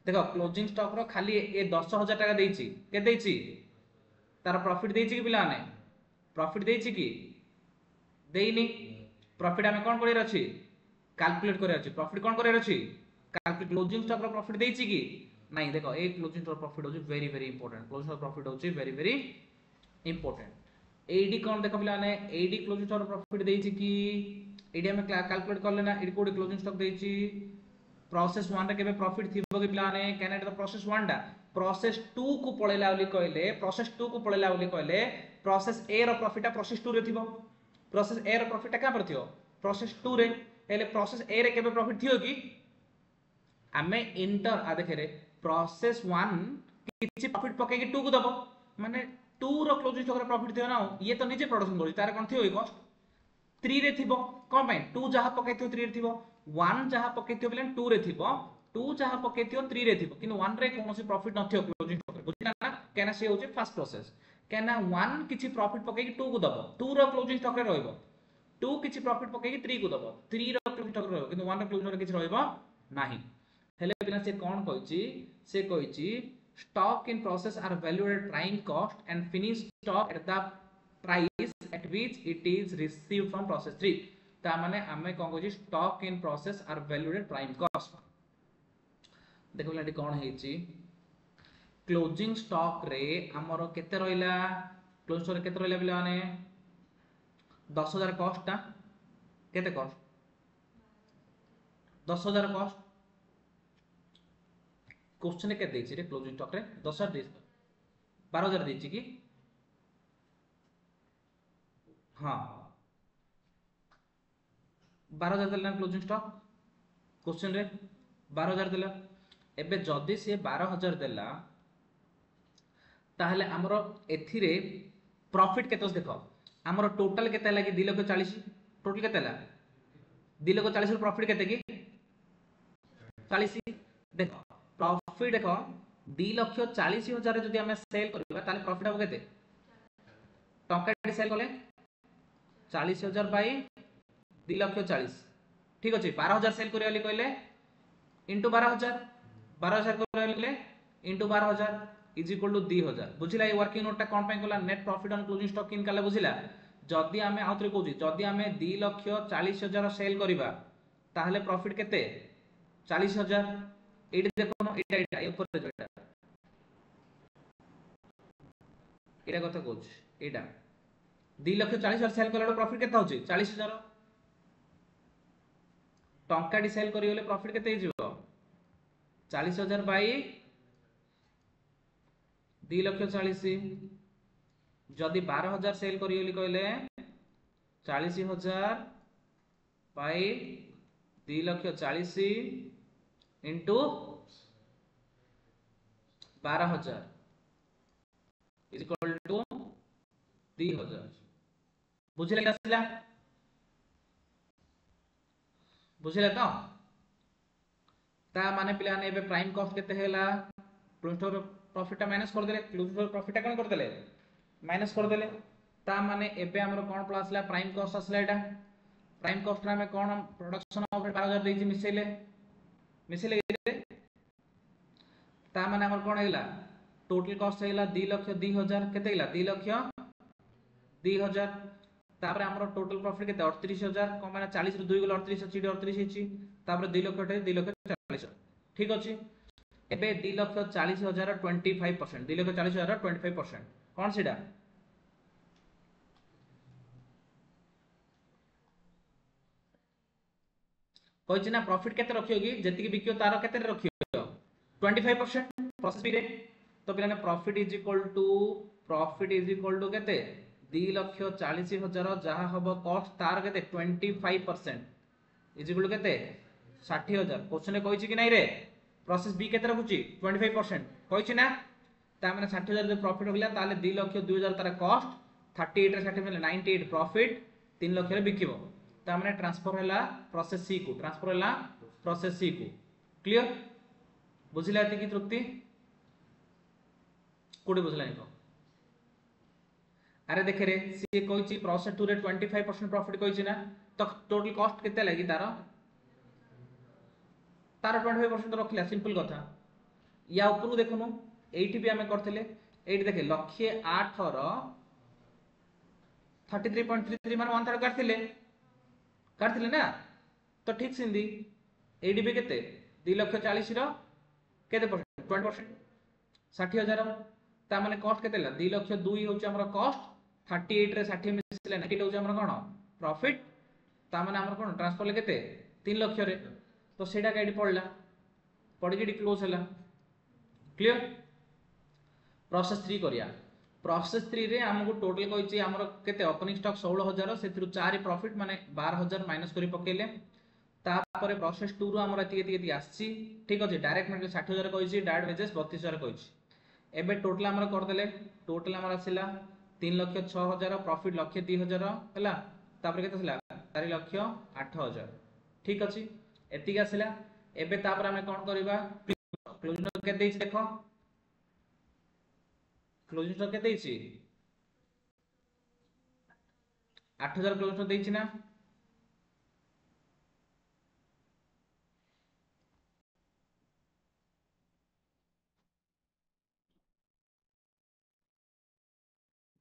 देखो क्लोजिंग स्टॉक रो खाली ए 10,000 टाका देछि के देछि तार प्रॉफिट देछि कि पिला माने प्रॉफिट देछि कि देइनी प्रॉफिट हमें कोन करे अछि कैलकुलेट करे अछि प्रॉफिट कोन करे अछि कैलकुलेट क्लोजिंग स्टॉक रो प्रॉफिट देछि कि नहीं देखो ए क्लोजिंग स्टॉक प्रॉफिट होछि very very important closing stock profit होछि वेरी वेरी इंपोर्टेंट एडी कोन देखो पिला ने एडी क्लोजिंग स्टॉक प्रॉफिट देछि कि एडी हमें कैलकुलेट कर लेना एडी कोडी क्लोजिंग स्टॉक देछि प्रोसेस 1 रे केबे प्रॉफिट थिबो कि पिला ने कैनेट द प्रोसेस 1 डा प्रोसेस 2 को पळेला बोली कहले प्रोसेस 2 को पळेला बोली कहले प्रोसेस ए रो प्रॉफिट प्रोसेस 2 रे थिबो प्रोसेस ए रो प्रॉफिट का पर थियो प्रोसेस 2 रे हेले प्रोसेस ए रे केबे प्रॉफिट थियो कि हमें इंटर आ देखे रे प्रोसेस 1 किछि प्रॉफिट पके कि 2 को दबो माने 2 रो क्लोजिंग स्टॉक रो प्रॉफिट थियो ना ये तो निजे प्रोडक्शन करी तार कोन थियो ई कॉस्ट 3 रे थिबो कोन पय 2 जहा पके थियो 3 रे थिबो 1 जहा पके थियो बिलन 2 रे थिबो 2 जहा पके थियो 3 रे थिबो किन 1 रे कोनोसी प्रॉफिट न थियो क्लोजिंग स्टॉक रे बुझिला ना केना से होची फर्स्ट प्रोसेस केना 1 किछि प्रॉफिट पके कि 2 को दबो 2 रो क्लोजिंग स्टॉक रे रहइबो 2 किछि प्रॉफिट पके कि 3 को दबो 3 रो क्लोजिंग स्टॉक रे रहइबो किन 1 रो क्लोजिंग रे किछि रहइबो नाही हेले बिना से कोन कहछि से कहछि stock in process are valued at prime cost and finished stock at the price at which it is received from process 3 ता माने हमें कोन कहछि stock in process are valued at prime cost देखो लाडी कोन हेछि क्लोजिंग स्टॉक रे हमरो केते रहिला closing stock रे केते रहिला बिला माने 10,000 कॉस्ट ता केते कॉस्ट 10,000 कॉस्ट क्वेश्चन के देछि रे क्लोजिंग स्टॉक रे 10,000 दे 12,000 देछि कि हां 12,000 देला क्लोजिंग स्टॉक क्वेश्चन रे 12,000 देला एबे जदी से 12,000 देला ताहले हमरो एथिरे प्रॉफिट केतस देखो हमरो टोटल केते लागी 2,40,000 टोटल केते ला 2,40,000 प्रॉफिट केते की 40 देखो प्रॉफिट देखो 2,40,000 जदी हमें सेल करबा ताले प्रॉफिट हो केते टंका सेल करले 40,000 बाय 2,40,000 ठीक अच्छे 12,000 सेल करिया कहले इंटू 12,000 12,000 करिया इंटू 12,000 इज इक्वल टू 2,000 बुझिला ये वर्किंग नोट टा कोन पे कला net profit on closing stock in कला बुझिला जदी आमे आउतरे कहूची जदी आमे 2,40,000 सेल करिबा ताहले प्रॉफिट केते 40,000 एडी देखो एटा ऊपर जेटा एटा कथा कहूची एटा 2,40,000 सेल कला प्रॉफिट केते होची 40,000 टंका डी सेल करियो ले प्रॉफिट केते हिजो 40,000 बाई 2,40,000 जदि 12,000 सेल करियो कहले 40,000 by 2,40,000 into 12,000 is equal to 2,000 बुझिले आसला बुझिले तो ता माने पिला ने एबे प्राइम कॉस्ट केते हेला क्लोजिंग प्रॉफिट माइनस कर देले क्लोजिंग प्रॉफिट कोन कर देले माइनस कर देले ता माने एबे हमरो कोन प्लस आसला प्राइम कॉस्ट आसला एटा प्राइम कॉस्ट रा में कोन प्रोडक्शन ऑफ 12,000 देजी मिसेले ता माने हमर कोन हेला टोटल कॉस्ट हेला 2,02,000 केते हेला 2,02,000 तापर हमरो टोटल प्रॉफिट केते 38,000 कोन माने 40 रु 2 गलो 38 अछि 38 हिची तापर 2,40,000 ठीक अछि एबे 2,40,000 25% 2,40,000 25% कोन सिडा कहिछि ना प्रॉफिट केते रखियोगी जेति कि बिकियो तार केते रखियो 25% प्रोसेस पी रे तो पिलाने प्रॉफिट इज इक्वल टू केते 2,40,000 जहा हबो कॉस्ट तार केते 25% इज इक्वल टू केते 60,000 क्वेश्चन ने कहिछि कि नै रे प्रोसेस बी केते रखुची 25% कहिछि ना ता माने 60,000 जो प्रॉफिट होगला ताले 2,02,000 तार कॉस्ट 38 रे 60 मिले 98 प्रॉफिट 3 लाख रे बिकिबो ता माने ट्रांसफर हैला प्रोसेस सी को क्लियर बुझिला एति की तृप्ति कोडी बुझला इको अरे देखे रे सी कहिछि प्रोसेस 2 रे 25% प्रॉफिट कहिछि ना तो टोटल कॉस्ट केते लागी तार 25% रखिला सिंपल कथा या ऊपर देखुनु एठी भी हमें करथिले एठी देखे लक्ष्य 8 रो 33.33 मान 1/3 काटथिले ना तो ठीक सिंधी एडी भी केते 2,40,000 रो केते परसेंट 20% 60,000 ता माने कॉस्ट केते ला 2,02,000 होची हमर कॉस्ट 38 रे 60 मिसले 98 होची हमर कोन प्रॉफिट ता माने हमर कोन ट्रांसफर ले केते 3 लाख रे तो सेटा काडी पड़ला पड़गी क्लोज हला क्लियर प्रोसेस 3 करिया प्रोसेस 3 रे हमको टोटल कहिछि हमर केते ओपनिंग स्टॉक 16,000 सेथिरु 4 प्रॉफिट माने 12,000 माइनस करी पकेले तापर प्रोसेस 2 रो हमर एति आछि ठीक अछि डायरेक्ट मतलब 60,000 कहिछि डायरेक्ट वेजेस 32,000 कहिछि एबे टोटल हमर कर देले टोटल हमर आसिला 3,06,000 प्रॉफिट 1,02,000 हला तापर केते आसिला 4,08,000 ठीक अछि एति आसिला एबे तापर हमें कोन करबा क्लोजिंग स्टॉक के देछि देखो क्लोजिंग स्टॉक केते देछि 8,000 क्लोजिंग स्टॉक देछि ना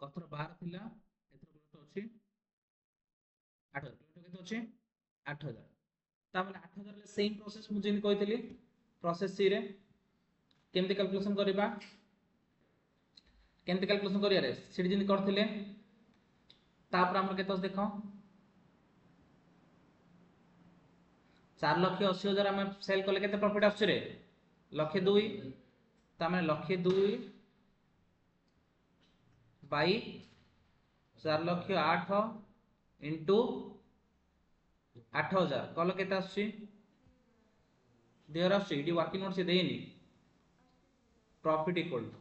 कथर 12 थिला एथर क्लोजिंग अछि 8,000 क्लोजिंग केते अछि 8,000 ता माने 8,000 ले सेम प्रोसेस मु जेन कहितली प्रोसेस सी रे केमति कैलकुलेशन करिबा केमति कैलकुलेशन करिया रे सिडी जेन करथिले तापर हमर केते देखो 4,80,000 हम सेल कले केते प्रॉफिट आछे रे 1,02,000 ता माने 1,02,000 बाई 4,08,000 इंटू 8,000 कल केते आछी देयर आछी डी वर्किंग नोट से देनी प्रॉफिट इक्वल टू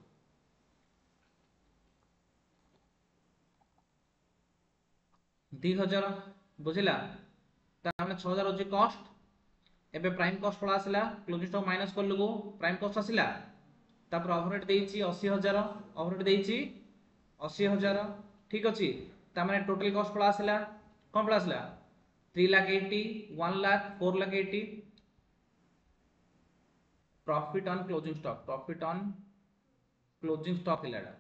2,000 बुझिला ता हमने 6,000 होची कॉस्ट एबे प्राइम कॉस्ट पळा आसिला क्लोजिंग स्टॉक माइनस कर लुगो प्राइम कॉस्ट आसिला तापर ओवरहेड देइची 80,000 ओवरहेड देइची 80,000 ठीक अछि ता माने टोटल कॉस्ट पळा आसिला कोन पळा आसिला 3 lakh 80, 1 lakh, 4 lakh 80, profit on closing stock, profit on closing stock हिलाड़ा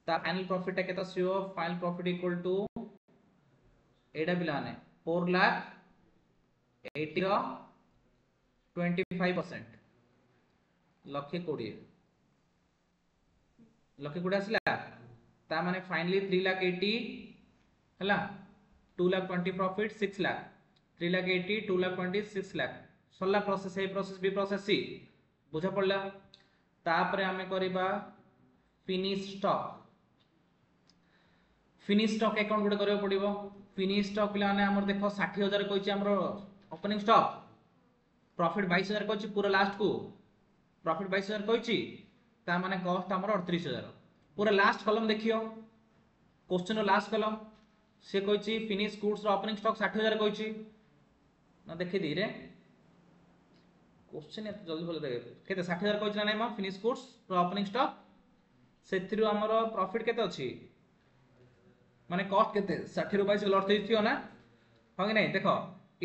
ता फाइनल प्रॉफिट है केता सीओ फाइनल प्रॉफिट इक्वल टू एडा बिलाने 4 लाख 80 रो 25% लक्षे 20 लक्षे 20 आसला ता माने फाइनली 3 लाख 80 हला 2 लाख 20 प्रॉफिट 6 लाख 3 लाख 80 2 लाख 20 6 लाख सरला process A process B process C बुझा पड़ला तापरे हमें करिबा फिनिश स्टॉक अकाउंट गुटे करियो पड़िबो फिनिश स्टॉक पिला ने हमर देखो 60000 कहछि हमर ओपनिंग स्टॉक प्रॉफिट 22000 कहछि पूरा लास्ट को प्रॉफिट 22000 कहछि ता माने कॉस्ट हमर 38000 पूरा लास्ट कॉलम देखियो क्वेश्चन रो लास्ट कॉलम से कहछि फिनिश गुड्स रो ओपनिंग स्टॉक 60000 कहछि ना देखि दी रे क्वेश्चन एत जल्दी बोल दे केते 60000 कहछि ना नै म फिनिश गुड्स रो ओपनिंग स्टॉक सेथिरु हमर प्रॉफिट केते अछि माने कॉस्ट केते 60 रुपए से लॉट थइथियो ना हो कि नहीं देखो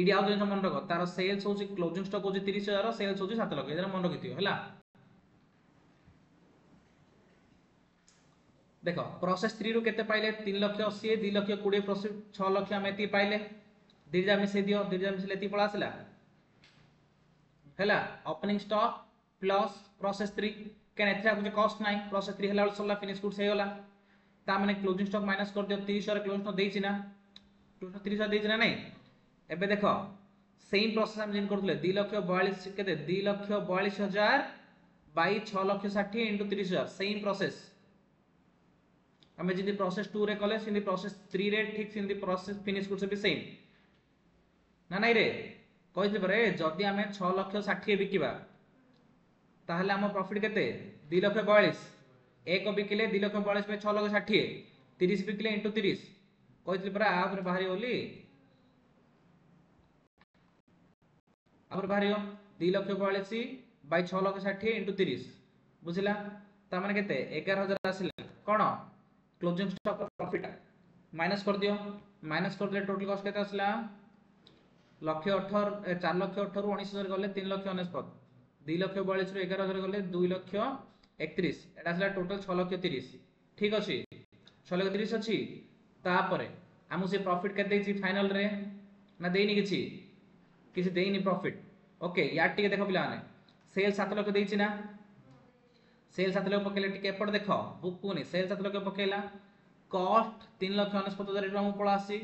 इडी आउ जन मन रखो तार सेल्स होची क्लोजिंग स्टॉक होची 30000 सेल्स होची 7 लाख एदरा मन रखिथियो हला देखो प्रोसेस 3 रु केते पाइले 3 लाख 80 2 लाख 20 प्रोसेस 6 लाख हम एती पाइले दीजा मिसे दियो दीजा मिसे लेती पळा आसला हला ओपनिंग स्टॉक प्लस प्रोसेस 3 केन एथरा कुछ कॉस्ट नाही प्रोसेस 3 हला सला फिनिश गुड्स हे होला ता माने क्लोजिंग स्टॉक माइनस कर दियो 30 रे क्लोजिंग स्टॉक देछि ना 30 देछि ना नहीं एबे देखो सेम प्रोसेस हम जिन करथले 2 लाख 42 केते 2 lakh 42000 by 6 lakh 60 * 30000 same process हमें जिंदी प्रोसेस 2 रे कले सिंदी प्रोसेस 3 रे ठीक सिंदी प्रोसेस फिनिश गुड्स भी सेम ना नहीं रे कहिथि परे जदी हमें 6 लाख 60 बिकिबा ताहले हम प्रॉफिट केते 2 लाख 42 एक बिकिले 2 लाख 42 पे 6 लाख 60 30 बिकिले * 30 कहिथि परा आ ऊपर बाहरी होली और बाहरियो 2 लाख 42 बाई 6 लाख 60 * 30 बुझिला ता माने केते 11000 आसिला कोन क्लोजिंग स्टॉक प्रॉफिट माइनस कर दियो माइनस कर दे टोटल कॉस्ट केते आसिला लाख 18 4 लाख 18 ରୁ 19000 गले 3 लाख 49 2 लाख 42 ରୁ 11000 गले 2 लाख 31 एटा आसिला टोटल 6 लाख 30 ठीक अछि 6 लाख 30 अछि तापरे हमु से प्रॉफिट केते दैछि फाइनल रे ना देइनी किछि देइनी प्रॉफिट ओके यार टिके देखो पिला माने सेल 7 लाख देइछि ना सेल 7 लाख पकेले टिके एपड देखो बुक कोनी सेल 7 लाख पकेला कॉस्ट 3 लाख 69000 रे हम पळा आसी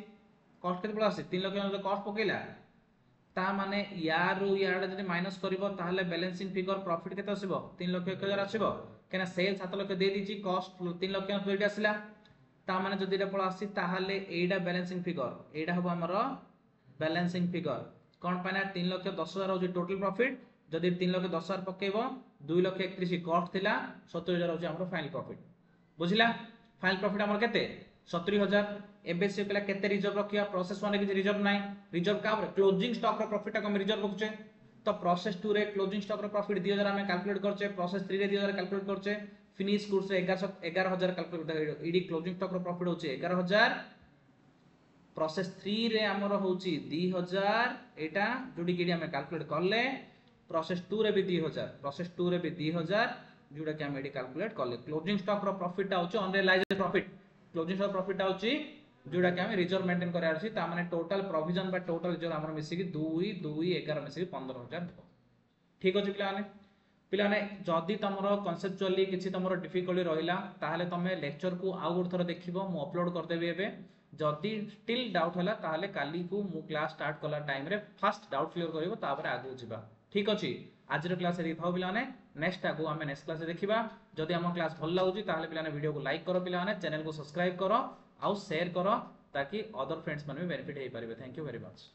कॉस्ट केते पळा आसी 3 लाख 99000 कॉस्ट पकेला ता माने यारु याडा जदि माइनस करबो ताहले बैलेंसिंग फिगर प्रॉफिट केते आसीबो 3 लाख 1000 आसीबो केना सेल 7 लाख दे दीची कॉस्ट 3 लाख 99000 आसीला ता माने जदि एटा पळा आसी ताहले एडा बैलेंसिंग फिगर एडा हबो हमरो बैलेंसिंग फिगर कोन पाना 3 लाख 10000 होची टोटल प्रॉफिट जदि 3 लाख 10000 पकेबो 2 लाख 31 कॉस्ट थिला 70000 होची हमरो फाइनल प्रॉफिट बुझिला फाइनल प्रॉफिट हमर केते 70000 एबे से पहला केते रिजर्व रखिया प्रोसेस 1 रे रिजर्व नाही रिजर्व का क्लोजिंग स्टॉक रो प्रॉफिट का हम रिजर्व रखुचे तो प्रोसेस 2 रे क्लोजिंग स्टॉक रो प्रॉफिट 2000 हमें कैलकुलेट करचे प्रोसेस 3 रे 2000 कैलकुलेट करचे फिनिश गुड्स रे 11000 कैलकुलेट ईडी क्लोजिंग स्टॉक रो प्रॉफिट होची 11000 प्रोसेस 3 रे हमर होची 2000 एटा जोडी केडी हमें कैलकुलेट करले प्रोसेस 2 रे भी 2000 प्रोसेस 2 रे भी 2000 जोडा के हम एडी कैलकुलेट करले क्लोजिंग स्टॉक रो प्रॉफिट ता होची unrealised profit closing stock profit ता होची जोडा के हम रिजर्व मेंटेन करे आछि ता माने टोटल प्रोविजन बा टोटल रिजर्व हमर मिसी की 2 2 11 मिसी 15000 ठीक अछि पिला माने जदी तमरो कन्सेप्चुअली किछि तमरो डिफिकल्टी रहिला ताहाले तमे लेक्चर को आउ गुड थरो देखिबो मु अपलोड कर देबी एबे जदी स्टिल डाउट होला ताहाले काली को मु क्लास स्टार्ट कला टाइम रे फर्स्ट डाउट क्लियर करिवो तापर आगु जिबा ठीक अछि आज रो क्लास रे थाउ पिला माने नेक्स्ट आगु हमें नेक्स्ट क्लास रे देखिबा जदी हम क्लास भल लागुची ताहाले पिला माने वीडियो को लाइक करो पिला माने चैनल को सब्सक्राइब करो आउ शेयर करो ताकि अदर फ्रेंड्स माने भी बेनिफिट हे परिबे थैंक यू वेरी मच।